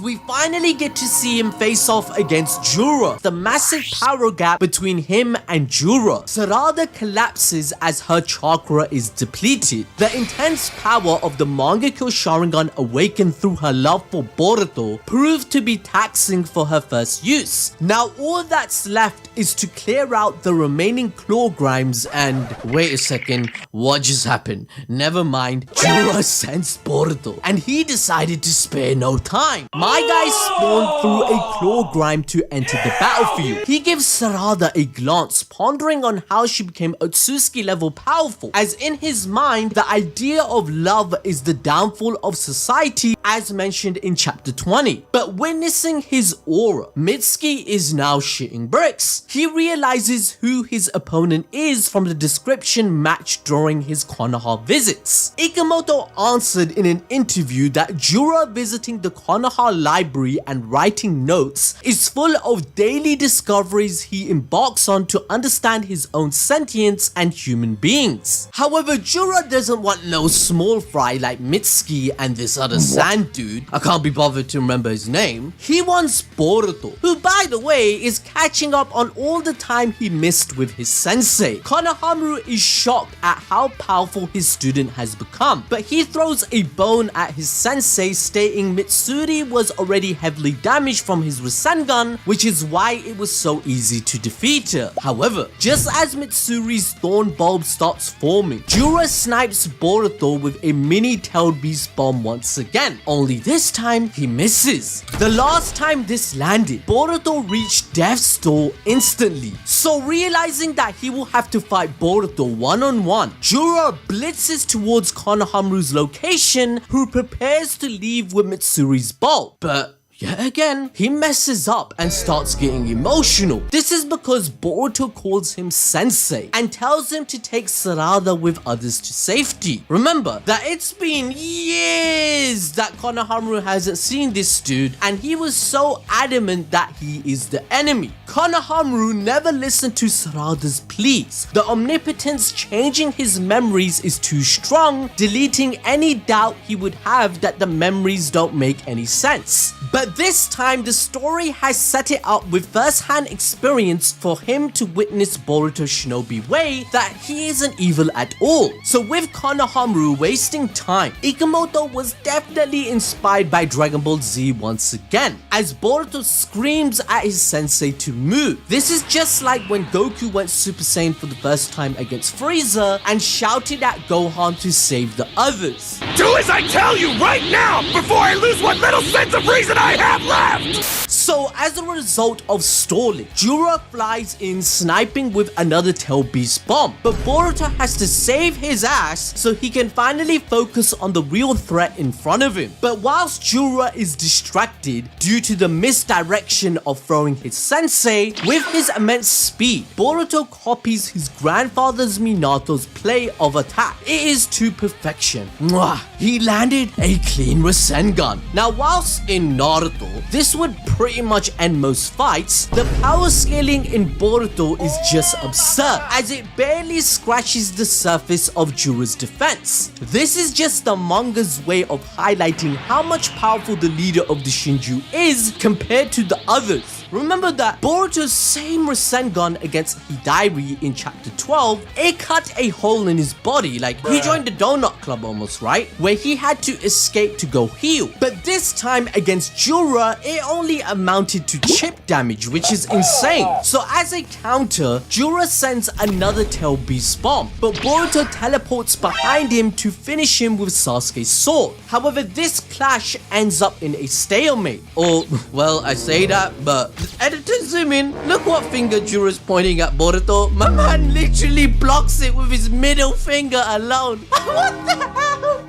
We finally get to see him face off against Jura. The massive power gap between him and Jura. Sarada collapses as her chakra is depleted. The intense power of the Mangekyo Sharingan awakened through her love for Boruto proved to be taxing for her first use. Now all that's left is to clear out the remaining claw grimes and... Wait a second, what just happened? Never mind, Jura sensed Boruto and he decided to spare no time. My guy spawned through a claw grime to enter the battlefield. He gives Sarada a glance, pondering on how she became Otsutsuki level powerful, as in his mind, the idea of love is the downfall of society as mentioned in chapter 20. But witnessing his aura, Mitsuki is now shitting bricks. He realizes who his opponent is from the description matched during his Konoha visits. Ikemoto answered in an interview that Jura visiting the Konoha library and writing notes is full of daily discoveries he embarks on to understand his own sentience and human beings. However, Jura doesn't want no small fry like Mitsuki and this other sand dude, I can't be bothered to remember his name. He wants Boruto, who by the way is catching up on all the time he missed with his sensei. Konohamaru is shocked at how powerful his student has become, but he throws a bone at his sensei, stating Mitsuri was already heavily damaged from his Rasengan, which is why it was so easy to defeat her. However, just as Mitsuri's thorn bulb starts forming, Jura snipes Boruto with a mini tailed beast bomb once again, only this time he misses. The last time this landed, Boruto reached death's door instantly, so realizing that he will have to fight Boruto one-on-one, Jura blitzes towards Konohamaru's location, who prepares to leave with Mitsuri's bulb, but yet again, he messes up and starts getting emotional. This is because Boruto calls him sensei and tells him to take Sarada with others to safety. Remember that it's been years that Konohamaru hasn't seen this dude, and he was so adamant that he is the enemy. Konohamaru never listened to Sarada's pleas. The omnipotence changing his memories is too strong, deleting any doubt he would have that the memories don't make any sense. But this time, the story has set it up with first-hand experience for him to witness Boruto Shinobi way that he isn't evil at all. So with Konohamaru wasting time, Ikemoto was definitely inspired by Dragon Ball Z once again, as Boruto screams at his sensei to move. This is just like when Goku went Super Saiyan for the first time against Frieza and shouted at Gohan to save the others. Do as I tell you right now before I lose what little sense of reason I have left! So as a result of stalling, Jura flies in sniping with another tail beast bomb, but Boruto has to save his ass so he can finally focus on the real threat in front of him. But whilst Jura is distracted due to the misdirection of throwing his sensei, with his immense speed, Boruto copies his grandfather's Minato's play of attack. It is to perfection. Mwah! He landed a clean Rasengan. Now whilst in Naruto, this would pretty much end most fights, the power scaling in Boruto is just absurd, as it barely scratches the surface of Jura's defense. This is just the manga's way of highlighting how much powerful the leader of the Shinju is compared to the others. Remember that Boruto's same Rasengan against Hidari in chapter 12, it cut a hole in his body, like he joined the donut club almost, right? Where he had to escape to go heal. But this time against Jura, it only amounted to chip damage, which is insane. So as a counter, Jura sends another tail beast bomb, but Boruto teleports behind him to finish him with Sasuke's sword. However, this clash ends up in a stalemate. Or, well, I say that, but editor zoom in, look what finger Jura's pointing at Boruto. My man literally blocks it with his middle finger alone. What the hell?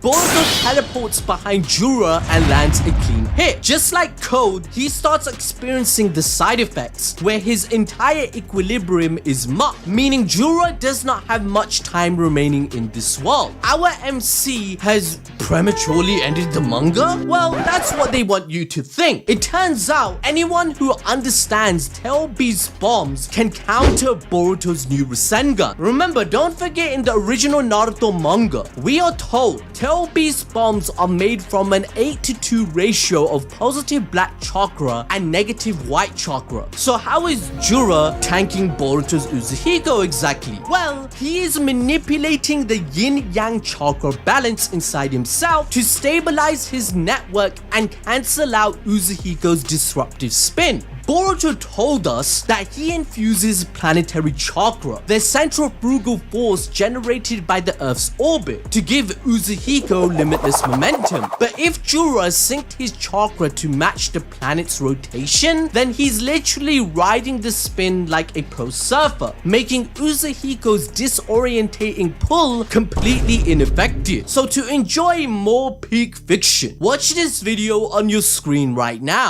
Boruto teleports behind Jura and lands a clean hit. Just like Code, he starts experiencing the side effects, where his entire equilibrium is mucked, meaning Jura does not have much time remaining in this world. Our MC has prematurely ended the manga? Well, that's what they want you to think. It turns out, anyone who understands Tail Beast bombs can counter Boruto's new Rasengan. Remember, don't forget in the original Naruto manga, we are told Tail Hell Beast bombs are made from an 8:2 ratio of positive black chakra and negative white chakra. So how is Jura tanking Boruto's Uzuhiko exactly? Well, he is manipulating the yin-yang chakra balance inside himself to stabilize his network and cancel out Uzuhiko's disruptive spin. Boruto told us that he infuses planetary chakra, the centrifugal force generated by the Earth's orbit, to give Uzuhiko limitless momentum. But if Jura synced his chakra to match the planet's rotation, then he's literally riding the spin like a pro surfer, making Uzuhiko's disorientating pull completely ineffective. So to enjoy more peak fiction, watch this video on your screen right now.